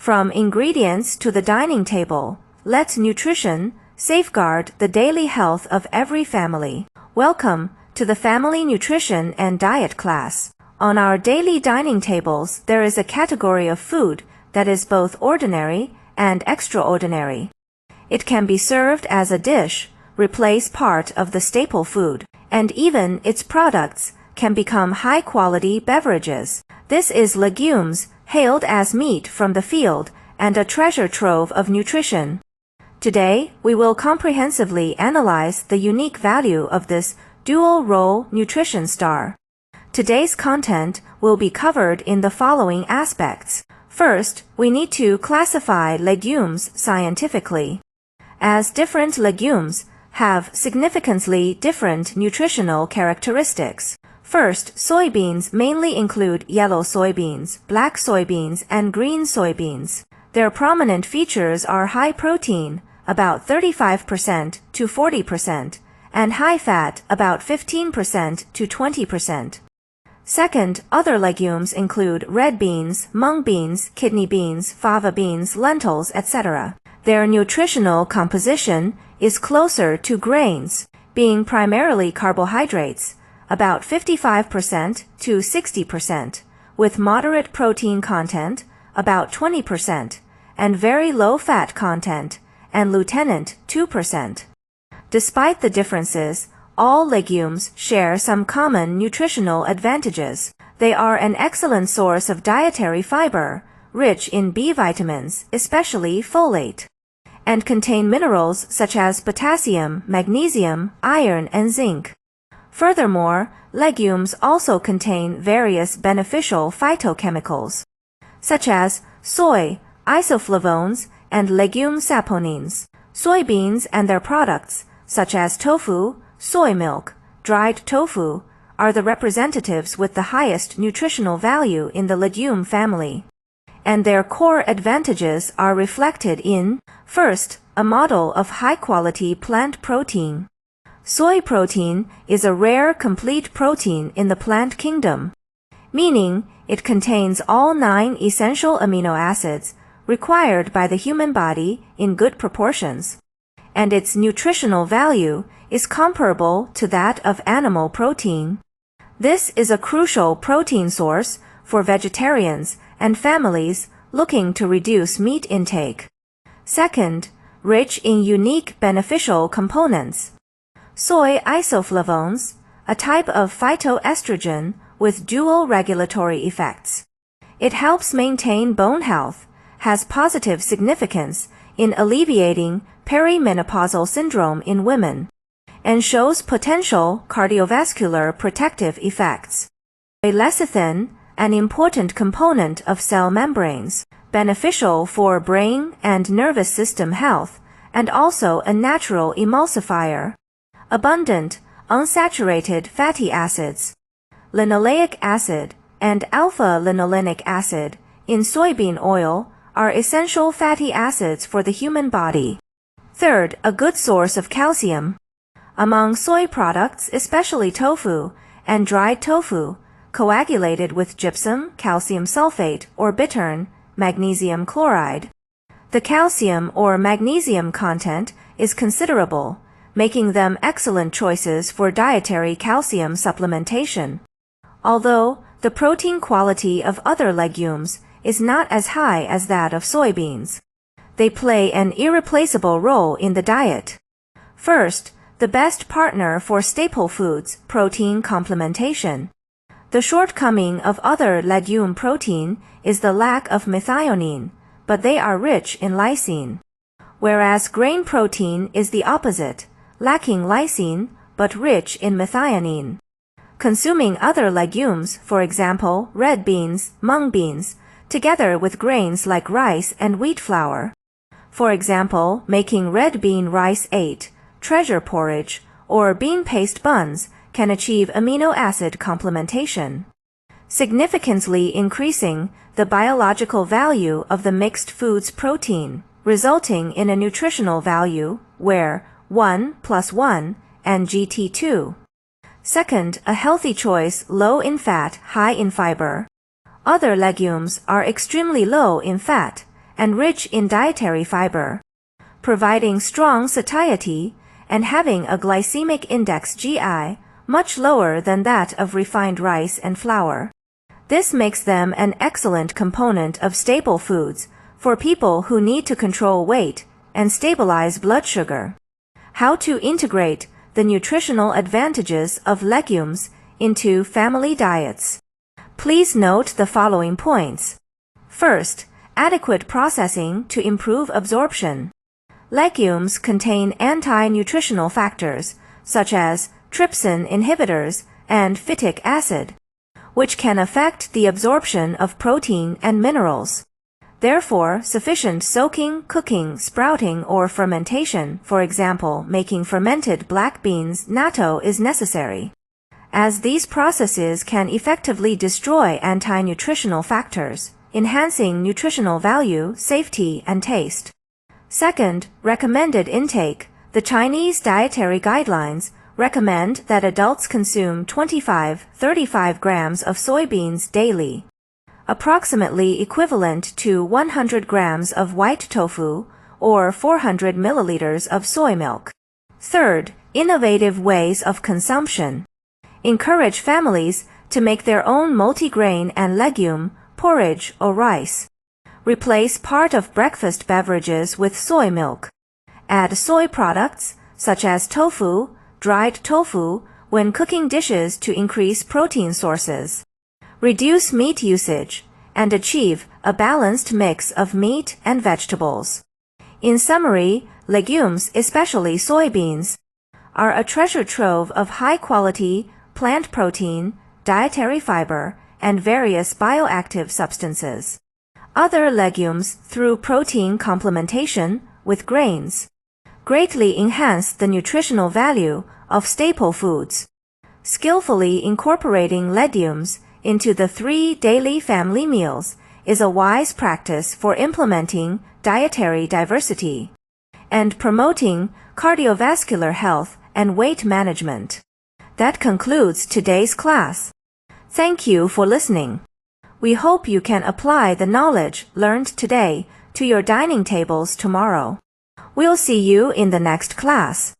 From ingredients to the dining table, let nutrition safeguard the daily health of every family. Welcome to the Family Nutrition and Diet class. On our daily dining tables, there is a category of food that is both ordinary and extraordinary. It can be served as a dish, replace part of the staple food, and even its products can become high-quality beverages. This is legumes, hailed as meat from the field and a treasure trove of nutrition. Today, we will comprehensively analyze the unique value of this dual-role nutrition star. Today's content will be covered in the following aspects. First, we need to classify legumes scientifically, as different legumes have significantly different nutritional characteristics. First, soybeans mainly include yellow soybeans, black soybeans, and green soybeans. Their prominent features are high protein, about 35% to 40%, and high fat, about 15% to 20%. Second, other legumes include red beans, mung beans, kidney beans, fava beans, lentils, etc. Their nutritional composition is closer to grains, being primarily carbohydrates, about 55% to 60%, with moderate protein content, about 20%, and very low fat content, and lieutenant 2%. Despite the differences, all legumes share some common nutritional advantages. They are an excellent source of dietary fiber, rich in B vitamins, especially folate, and contain minerals such as potassium, magnesium, iron, and zinc. Furthermore, legumes also contain various beneficial phytochemicals, such as soy, isoflavones, and legume saponins. Soybeans and their products, such as tofu, soy milk, dried tofu, are the representatives with the highest nutritional value in the legume family. And their core advantages are reflected in, first, a model of high-quality plant protein. Soy protein is a rare complete protein in the plant kingdom, meaning it contains all 9 essential amino acids required by the human body in good proportions, and its nutritional value is comparable to that of animal protein. This is a crucial protein source for vegetarians and families looking to reduce meat intake. Second, rich in unique beneficial components. Soy isoflavones, a type of phytoestrogen with dual regulatory effects. It helps maintain bone health, has positive significance in alleviating perimenopausal syndrome in women, and shows potential cardiovascular protective effects. Lecithin, an important component of cell membranes, beneficial for brain and nervous system health, and also a natural emulsifier. Abundant, unsaturated fatty acids, linoleic acid, and alpha-linolenic acid in soybean oil are essential fatty acids for the human body. Third, a good source of calcium. Among soy products, especially tofu and dried tofu, coagulated with gypsum, calcium sulfate, or bittern, magnesium chloride. The calcium or magnesium content is considerable, making them excellent choices for dietary calcium supplementation. Although the protein quality of other legumes is not as high as that of soybeans, they play an irreplaceable role in the diet. First, the best partner for staple foods, protein complementation. The shortcoming of other legume protein is the lack of methionine, but they are rich in lysine. Whereas grain protein is the opposite, lacking lysine, but rich in methionine. Consuming other legumes, for example, red beans, mung beans, together with grains like rice and wheat flour. For example, making red bean rice 8, treasure porridge, or bean paste buns can achieve amino acid complementation, significantly increasing the biological value of the mixed foods protein, resulting in a nutritional value where 1 + 1 and GT2. Second, a healthy choice low in fat, high in fiber. Other legumes are extremely low in fat and rich in dietary fiber, providing strong satiety and having a glycemic index GI much lower than that of refined rice and flour. This makes them an excellent component of staple foods for people who need to control weight and stabilize blood sugar. How to integrate the nutritional advantages of legumes into family diets. Please note the following points. First, adequate processing to improve absorption. Legumes contain anti-nutritional factors such as trypsin inhibitors and phytic acid, which can affect the absorption of protein and minerals. Therefore, sufficient soaking, cooking, sprouting, or fermentation, for example, making fermented black beans natto, is necessary, as these processes can effectively destroy anti-nutritional factors, enhancing nutritional value, safety, and taste. Second, recommended intake. The Chinese dietary guidelines recommend that adults consume 25-35 grams of soybeans daily, approximately equivalent to 100 grams of white tofu or 400 milliliters of soy milk. Third, innovative ways of consumption. Encourage families to make their own multigrain and legume porridge or rice. Replace part of breakfast beverages with soy milk. Add soy products, such as tofu, dried tofu, when cooking dishes to increase protein sources. Reduce meat usage, and achieve a balanced mix of meat and vegetables. In summary, legumes, especially soybeans, are a treasure trove of high-quality plant protein, dietary fiber, and various bioactive substances. Other legumes, through protein complementation with grains, greatly enhance the nutritional value of staple foods. Skillfully incorporating legumes into the 3 daily family meals is a wise practice for implementing dietary diversity and promoting cardiovascular health and weight management. That concludes today's class. Thank you for listening. We hope you can apply the knowledge learned today to your dining tables tomorrow. We'll see you in the next class.